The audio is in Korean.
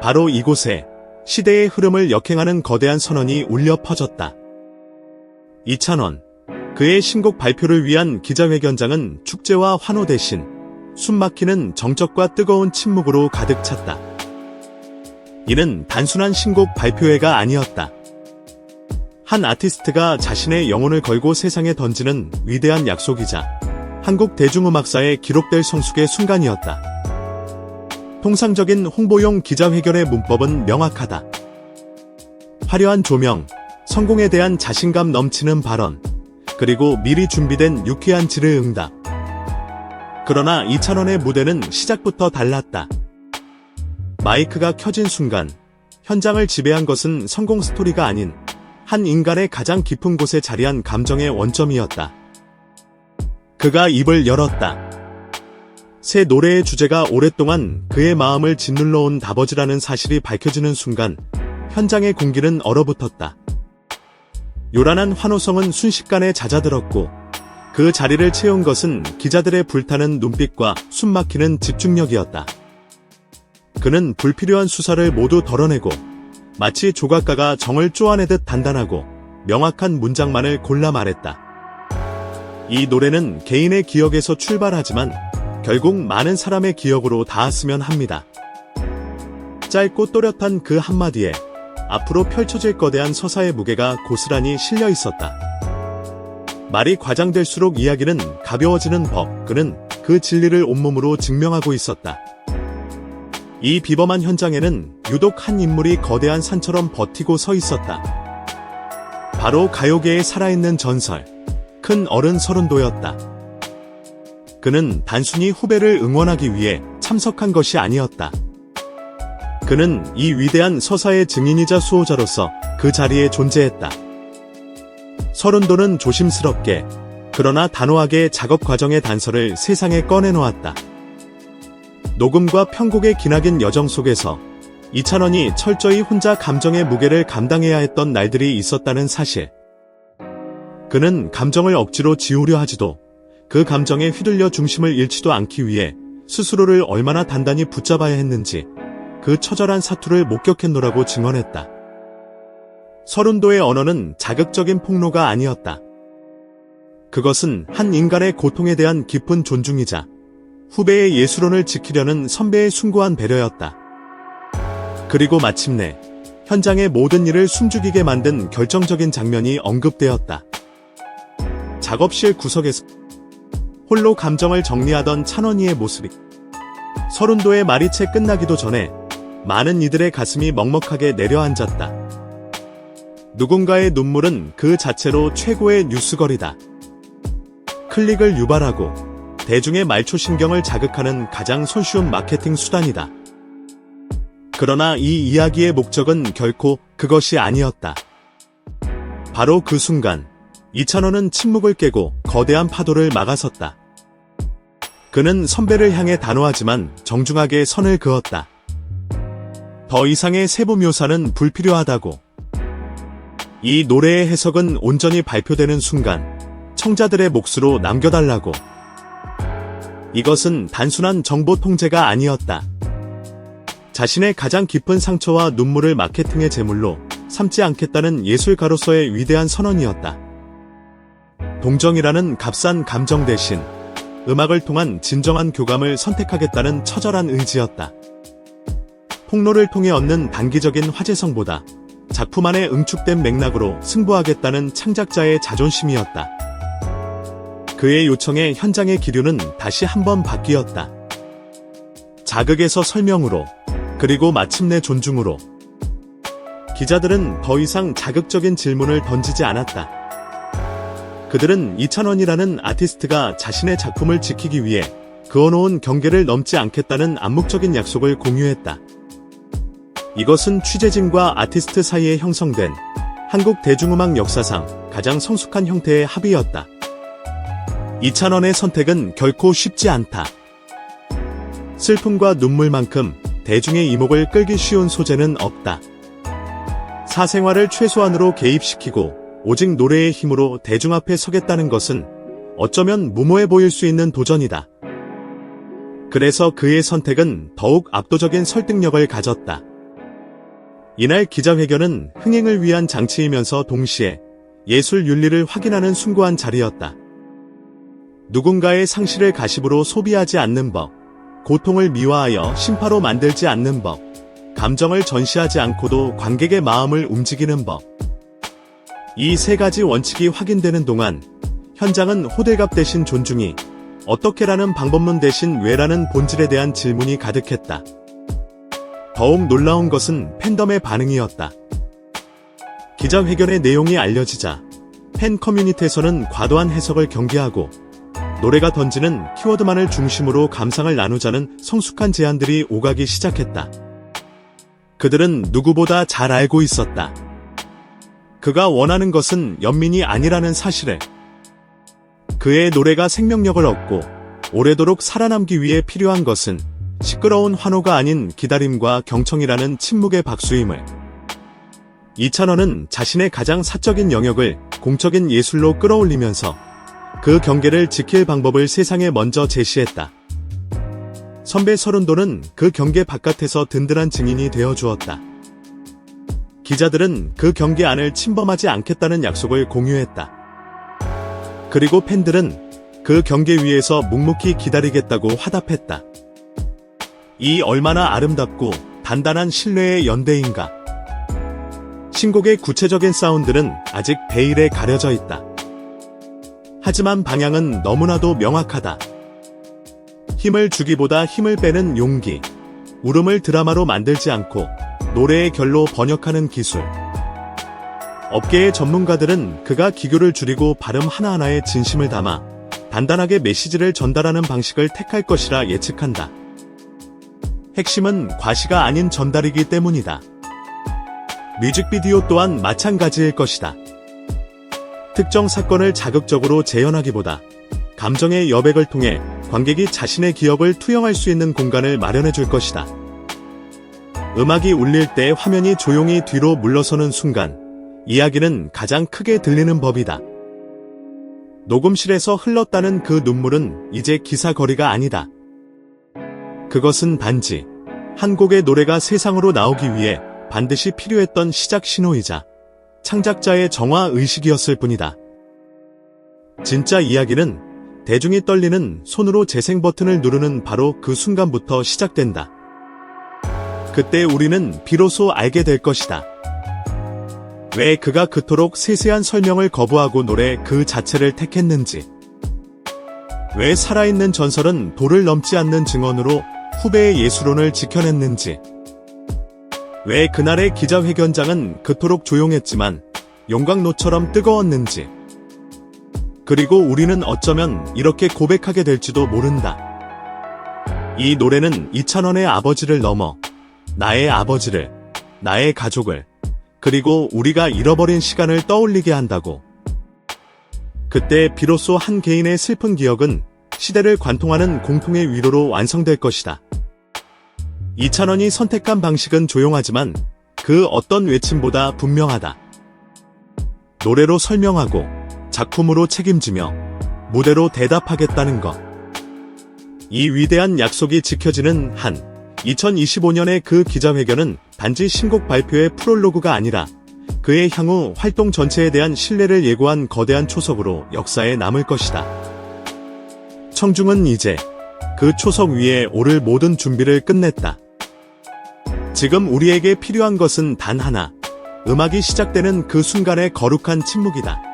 바로 이곳에 시대의 흐름을 역행하는 거대한 선언이 울려 퍼졌다. 이찬원, 그의 신곡 발표를 위한 기자회견장은 축제와 환호 대신 숨막히는 정적과 뜨거운 침묵으로 가득 찼다. 이는 단순한 신곡 발표회가 아니었다. 한 아티스트가 자신의 영혼을 걸고 세상에 던지는 위대한 약속이자 한국 대중음악사에 기록될 성숙의 순간이었다. 통상적인 홍보용 기자회견의 문법은 명확하다. 화려한 조명, 성공에 대한 자신감 넘치는 발언, 그리고 미리 준비된 유쾌한 질의응답. 그러나 이찬원의 무대는 시작부터 달랐다. 마이크가 켜진 순간 현장을 지배한 것은 성공 스토리가 아닌 한 인간의 가장 깊은 곳에 자리한 감정의 원점이었다. 그가 입을 열었다. 새 노래의 주제가 오랫동안 그의 마음을 짓눌러온 다버즈라는 사실이 밝혀지는 순간 현장의 공기는 얼어붙었다. 요란한 환호성은 순식간에 잦아들었고 그 자리를 채운 것은 기자들의 불타는 눈빛과 숨막히는 집중력이었다. 그는 불필요한 수사를 모두 덜어내고 마치 조각가가 정을 쪼아내듯 단단하고 명확한 문장만을 골라 말했다. 이 노래는 개인의 기억에서 출발하지만 결국 많은 사람의 기억으로 닿았으면 합니다. 짧고 또렷한 그 한마디에 앞으로 펼쳐질 거대한 서사의 무게가 고스란히 실려 있었다. 말이 과장될수록 이야기는 가벼워지는 법, 그는 그 진리를 온몸으로 증명하고 있었다. 이 비범한 현장에는 유독 한 인물이 거대한 산처럼 버티고 서 있었다. 바로 가요계의 살아있는 전설, 큰 어른 서른도였다. 그는 단순히 후배를 응원하기 위해 참석한 것이 아니었다. 그는 이 위대한 서사의 증인이자 수호자로서 그 자리에 존재했다. 서른도는 조심스럽게 그러나 단호하게 작업 과정의 단서를 세상에 꺼내놓았다. 녹음과 편곡의 기나긴 여정 속에서 이찬원이 철저히 혼자 감정의 무게를 감당해야 했던 날들이 있었다는 사실. 그는 감정을 억지로 지우려 하지도 그 감정에 휘둘려 중심을 잃지도 않기 위해 스스로를 얼마나 단단히 붙잡아야 했는지 그 처절한 사투를 목격했노라고 증언했다. 서른도의 언어는 자극적인 폭로가 아니었다. 그것은 한 인간의 고통에 대한 깊은 존중이자 후배의 예술혼을 지키려는 선배의 숭고한 배려였다. 그리고 마침내 현장의 모든 일을 숨죽이게 만든 결정적인 장면이 언급되었다. 작업실 구석에서 홀로 감정을 정리하던 찬원이의 모습이 서른도의 말이 채 끝나기도 전에 많은 이들의 가슴이 먹먹하게 내려앉았다. 누군가의 눈물은 그 자체로 최고의 뉴스거리다. 클릭을 유발하고 대중의 말초신경을 자극하는 가장 손쉬운 마케팅 수단이다. 그러나 이 이야기의 목적은 결코 그것이 아니었다. 바로 그 순간 이찬원은 침묵을 깨고 거대한 파도를 막아섰다. 그는 선배를 향해 단호하지만 정중하게 선을 그었다. 더 이상의 세부 묘사는 불필요하다고. 이 노래의 해석은 온전히 발표되는 순간 청자들의 몫으로 남겨달라고. 이것은 단순한 정보 통제가 아니었다. 자신의 가장 깊은 상처와 눈물을 마케팅의 제물로 삼지 않겠다는 예술가로서의 위대한 선언이었다. 동정이라는 값싼 감정 대신 음악을 통한 진정한 교감을 선택하겠다는 처절한 의지였다. 폭로를 통해 얻는 단기적인 화제성보다 작품 안에 응축된 맥락으로 승부하겠다는 창작자의 자존심이었다. 그의 요청에 현장의 기류는 다시 한번 바뀌었다. 자극에서 설명으로, 그리고 마침내 존중으로. 기자들은 더 이상 자극적인 질문을 던지지 않았다. 그들은 이찬원이라는 아티스트가 자신의 작품을 지키기 위해 그어놓은 경계를 넘지 않겠다는 암묵적인 약속을 공유했다. 이것은 취재진과 아티스트 사이에 형성된 한국 대중음악 역사상 가장 성숙한 형태의 합의였다. 이찬원의 선택은 결코 쉽지 않다. 슬픔과 눈물만큼 대중의 이목을 끌기 쉬운 소재는 없다. 사생활을 최소한으로 개입시키고 오직 노래의 힘으로 대중 앞에 서겠다는 것은 어쩌면 무모해 보일 수 있는 도전이다. 그래서 그의 선택은 더욱 압도적인 설득력을 가졌다. 이날 기자회견은 흥행을 위한 장치이면서 동시에 예술 윤리를 확인하는 숭고한 자리였다. 누군가의 상실을 가십으로 소비하지 않는 법, 고통을 미화하여 신파로 만들지 않는 법, 감정을 전시하지 않고도 관객의 마음을 움직이는 법. 이 세 가지 원칙이 확인되는 동안 현장은 호들갑 대신 존중이, 어떻게라는 방법론 대신 왜라는 본질에 대한 질문이 가득했다. 더욱 놀라운 것은 팬덤의 반응이었다. 기자회견의 내용이 알려지자 팬 커뮤니티에서는 과도한 해석을 경계하고 노래가 던지는 키워드만을 중심으로 감상을 나누자는 성숙한 제안들이 오가기 시작했다. 그들은 누구보다 잘 알고 있었다. 그가 원하는 것은 연민이 아니라는 사실을. 그의 노래가 생명력을 얻고 오래도록 살아남기 위해 필요한 것은 시끄러운 환호가 아닌 기다림과 경청이라는 침묵의 박수임을. 이찬원은 자신의 가장 사적인 영역을 공적인 예술로 끌어올리면서 그 경계를 지킬 방법을 세상에 먼저 제시했다. 선배 서른도는 그 경계 바깥에서 든든한 증인이 되어주었다. 기자들은 그 경계 안을 침범하지 않겠다는 약속을 공유했다. 그리고 팬들은 그 경계 위에서 묵묵히 기다리겠다고 화답했다. 이 얼마나 아름답고 단단한 신뢰의 연대인가. 신곡의 구체적인 사운드는 아직 베일에 가려져 있다. 하지만 방향은 너무나도 명확하다. 힘을 주기보다 힘을 빼는 용기, 울음을 드라마로 만들지 않고 노래의 결로 번역하는 기술. 업계의 전문가들은 그가 기교를 줄이고 발음 하나하나에 진심을 담아 단단하게 메시지를 전달하는 방식을 택할 것이라 예측한다. 핵심은 과시가 아닌 전달이기 때문이다. 뮤직비디오 또한 마찬가지일 것이다. 특정 사건을 자극적으로 재현하기보다 감정의 여백을 통해 관객이 자신의 기억을 투영할 수 있는 공간을 마련해 줄 것이다. 음악이 울릴 때 화면이 조용히 뒤로 물러서는 순간 이야기는 가장 크게 들리는 법이다. 녹음실에서 흘렀다는 그 눈물은 이제 기사거리가 아니다. 그것은 단지 한 곡의 노래가 세상으로 나오기 위해 반드시 필요했던 시작 신호이자 창작자의 정화 의식이었을 뿐이다. 진짜 이야기는 대중이 떨리는 손으로 재생 버튼을 누르는 바로 그 순간부터 시작된다. 그때 우리는 비로소 알게 될 것이다. 왜 그가 그토록 세세한 설명을 거부하고 노래 그 자체를 택했는지. 왜 살아있는 전설은 도를 넘지 않는 증언으로 후배의 예술론을 지켜냈는지. 왜 그날의 기자회견장은 그토록 조용했지만 용광로처럼 뜨거웠는지. 그리고 우리는 어쩌면 이렇게 고백하게 될지도 모른다. 이 노래는 이찬원의 아버지를 넘어 나의 아버지를, 나의 가족을, 그리고 우리가 잃어버린 시간을 떠올리게 한다고. 그때 비로소 한 개인의 슬픈 기억은 시대를 관통하는 공통의 위로로 완성될 것이다. 이찬원이 선택한 방식은 조용하지만 그 어떤 외침보다 분명하다. 노래로 설명하고 작품으로 책임지며 무대로 대답하겠다는 것. 이 위대한 약속이 지켜지는 한 2025년의 그 기자회견은 단지 신곡 발표의 프롤로그가 아니라 그의 향후 활동 전체에 대한 신뢰를 예고한 거대한 초석으로 역사에 남을 것이다. 청중은 이제 그 초석 위에 오를 모든 준비를 끝냈다. 지금 우리에게 필요한 것은 단 하나, 음악이 시작되는 그 순간의 거룩한 침묵이다.